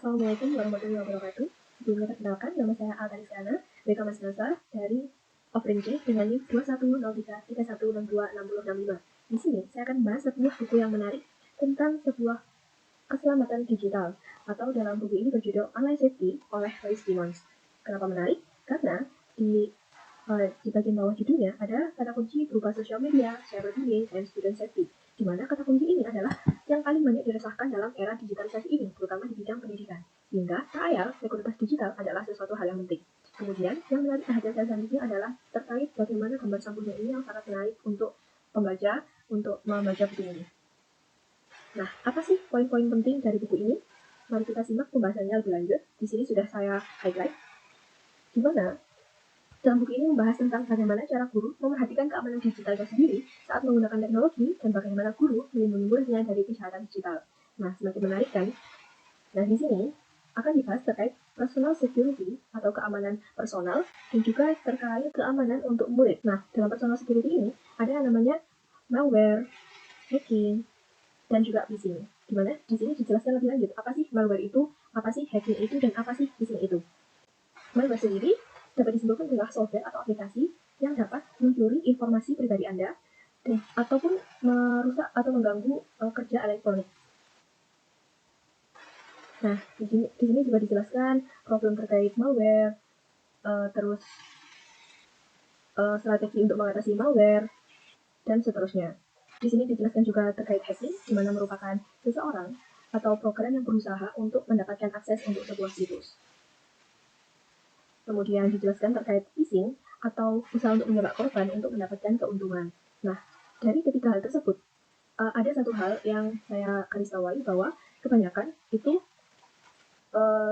Assalamualaikum warahmatullahi wabarakatuh. Sebelumnya perkenalkan, nama saya Altarisana, BK Mas Nasa dari Offering C dengan NIM 210331626065. Di sini saya akan bahas sebuah buku yang menarik tentang sebuah keselamatan digital, atau dalam buku ini berjudul Online Safety oleh Roy Simmons. Kenapa menarik? Karena di bagian bawah judulnya ada kata kunci berupa social media, cyberbullying, and student safety, di mana kata kunci ini adalah yang paling banyak dirasakan dalam era digitalisasi ini, terutama di bidang pendidikan. Sehingga tak ayal, sekuritas digital adalah sesuatu hal yang penting. Kemudian, yang menarik perhatian saya selanjutnya adalah terkait bagaimana gambar sampulnya ini yang sangat menarik untuk pembaca untuk membaca buku ini. Nah, apa sih poin-poin penting dari buku ini? Mari kita simak pembahasannya lebih lanjut. Di sini sudah saya highlight, di mana dalam buku ini membahas tentang bagaimana cara guru memperhatikan keamanan digitalnya sendiri saat menggunakan teknologi dan bagaimana guru melindungi muridnya dari kejahatan digital. Nah, semakin menarik kan? Nah, di sini akan dibahas terkait personal security atau keamanan personal dan juga terkait keamanan untuk murid. Nah, dalam personal security ini ada yang namanya malware, hacking, dan juga phishing. Dimana di sini dijelaskan lebih lanjut apa sih malware itu, apa sih hacking itu, dan apa sih phishing itu. Malware sendiri dapat disimpulkan adalah software atau aplikasi yang dapat mencuri informasi pribadi Anda dan ataupun merusak atau mengganggu kerja elektronik. Nah, di sini juga dijelaskan problem terkait malware, terus strategi untuk mengatasi malware, dan seterusnya. Di sini dijelaskan juga terkait hacking, di mana merupakan seseorang atau program yang berusaha untuk mendapatkan akses untuk sebuah situs. Kemudian dijelaskan terkait phishing atau usaha untuk menjebak korban untuk mendapatkan keuntungan. Nah, dari ketiga hal tersebut, ada satu hal yang saya garis bawahi bahwa kebanyakan itu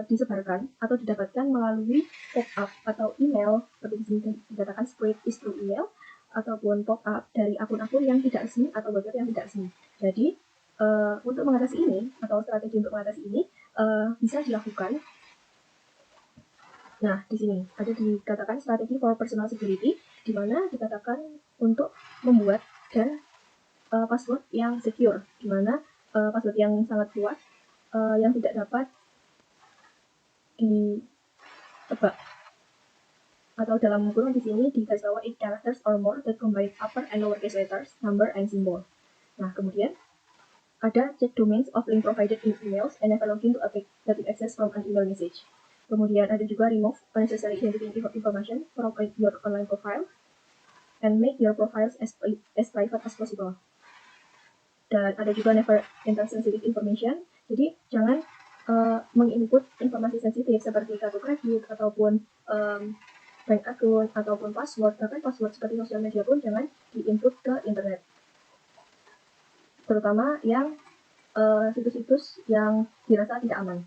disebarkan atau didapatkan melalui pop-up atau email, seperti di sini dikatakan spread is through email, ataupun pop-up dari akun-akun yang tidak resmi atau website yang tidak resmi. Jadi, untuk mengatasi ini, atau strategi untuk mengatasi ini, bisa dilakukan. Nah, di sini ada dikatakan strategi for personal security, di mana dikatakan untuk membuat dan password yang secure, di mana password yang sangat kuat, yang tidak dapat ditebak. Atau dalam kurung di sini digaris bawah 8 characters or more that combine upper and lowercase letters, number, and symbol. Nah, kemudian ada check domains of link provided in emails and never login to a page that you access from an email message. Kemudian ada juga remove unnecessary identity information from your online profile and make your profiles as private as possible. Dan ada juga never enter sensitive information. Jadi jangan menginput informasi sensitif seperti kartu kredit ataupun bank account ataupun password. Bahkan password seperti sosial media pun jangan diinput ke internet. Terutama yang situs-situs yang dirasa tidak aman.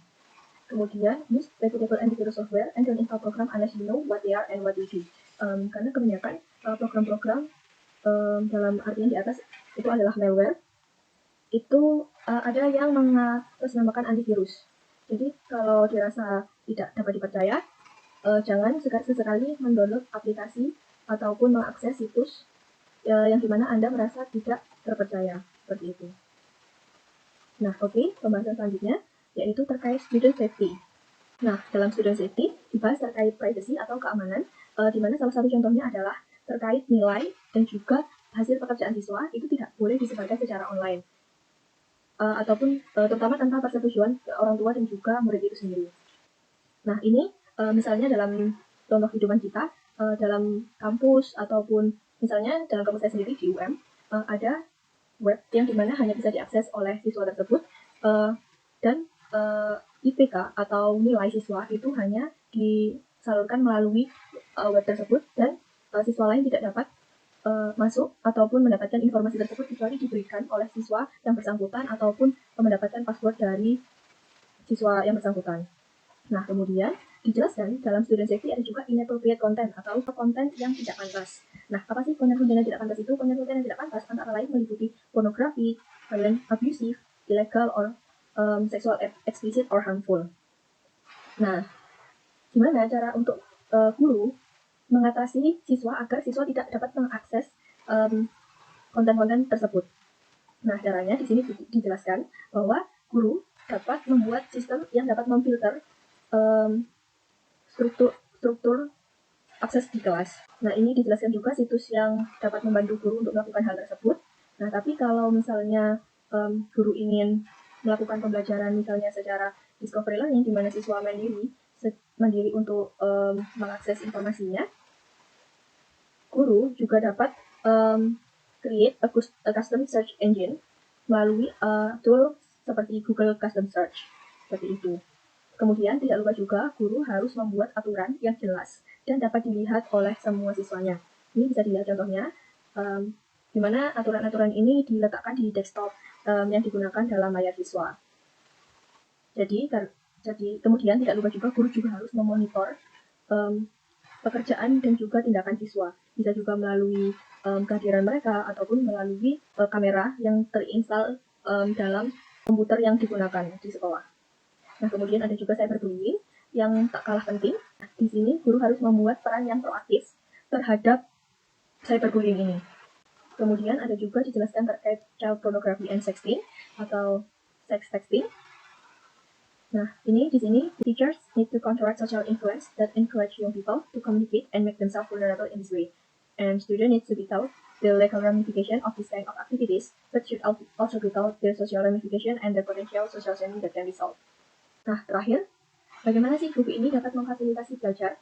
Kemudian, use reputable antivirus software and don't install program unless you know what they are and what they do. Karena kebanyakan program-program dalam artian di atas itu adalah malware. Itu ada yang mengatasnamakan antivirus. Jadi, kalau dirasa tidak dapat dipercaya, jangan sesekali mendownload aplikasi ataupun mengakses situs yang dimana Anda merasa tidak terpercaya. Seperti itu. Nah, oke, pembahasan selanjutnya yaitu terkait student safety. Nah, dalam student safety dibahas terkait privacy atau keamanan, di mana salah satu contohnya adalah terkait nilai dan juga hasil pekerjaan siswa itu tidak boleh disebarkan secara online, ataupun terutama tanpa persetujuan orang tua dan juga murid itu sendiri. Nah, ini misalnya dalam contoh kehidupan kita, dalam kampus ataupun misalnya dalam kampus saya sendiri di UM, ada web yang dimana hanya bisa diakses oleh siswa tersebut, dan IPK atau nilai siswa itu hanya disalurkan melalui web tersebut dan siswa lain tidak dapat masuk ataupun mendapatkan informasi tersebut kecuali diberikan oleh siswa yang bersangkutan ataupun mendapatkan password dari siswa yang bersangkutan. Nah, kemudian dijelaskan dalam student safety ada juga inappropriate content atau konten yang tidak pantas. Nah, apa sih konten-konten yang tidak pantas itu? Konten-konten yang tidak pantas antara lain meliputi pornografi, violent, abusive, illegal, or sexual explicit or harmful. Nah, gimana cara untuk guru mengatasi siswa agar siswa tidak dapat mengakses konten-konten tersebut? Nah, caranya di sini dijelaskan bahwa guru dapat membuat sistem yang dapat memfilter struktur akses di kelas. Nah, ini dijelaskan juga situs yang dapat membantu guru untuk melakukan hal tersebut. Nah, tapi kalau misalnya guru ingin melakukan pembelajaran misalnya secara discovery learning, di mana siswa mandiri untuk mengakses informasinya, guru juga dapat create a custom search engine melalui tool seperti Google Custom Search, seperti itu. Kemudian tidak lupa juga guru harus membuat aturan yang jelas dan dapat dilihat oleh semua siswanya. Ini bisa dilihat contohnya, di mana aturan-aturan ini diletakkan di desktop yang digunakan dalam layar siswa. Jadi kemudian tidak lupa juga guru juga harus memonitor pekerjaan dan juga tindakan siswa. Bisa juga melalui kehadiran mereka ataupun melalui kamera yang terinstal dalam komputer yang digunakan di sekolah. Nah, kemudian ada juga cyberbullying yang tak kalah penting. Di sini guru harus membuat peran yang proaktif terhadap cyberbullying ini. Kemudian ada juga dijelaskan terkait child pornography and sexting atau sex texting. Nah, di sini teachers need to counteract social influence that encourage young people to communicate and make themselves vulnerable in this way. And students need to be taught the legal ramification of this kind of activities, but should also be taught the social ramification and the potential social shaming that can result. Nah, terakhir, bagaimana sih buku ini dapat memfasilitasi belajar?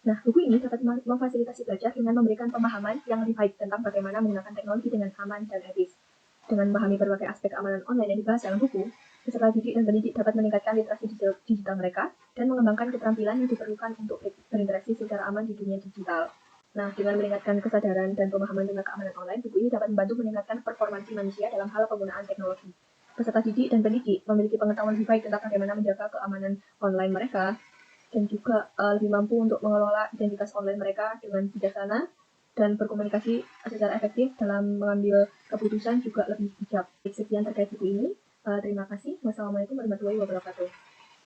Nah, buku ini dapat memfasilitasi belajar dengan memberikan pemahaman yang lebih baik tentang bagaimana menggunakan teknologi dengan aman dan etis. Dengan memahami berbagai aspek keamanan online yang dibahas dalam buku, peserta didik dan pendidik dapat meningkatkan literasi digital mereka dan mengembangkan keterampilan yang diperlukan untuk berinteraksi secara aman di dunia digital. Nah, dengan meningkatkan kesadaran dan pemahaman tentang keamanan online, buku ini dapat membantu meningkatkan performansi manusia dalam hal penggunaan teknologi. Peserta didik dan pendidik memiliki pengetahuan lebih baik tentang bagaimana menjaga keamanan online mereka dan juga lebih mampu untuk mengelola identitas online mereka dengan bijaksana dan berkomunikasi secara efektif dalam mengambil keputusan juga lebih bijak. Sekian terkait buku ini. Terima kasih. Wassalamualaikum warahmatullahi wabarakatuh.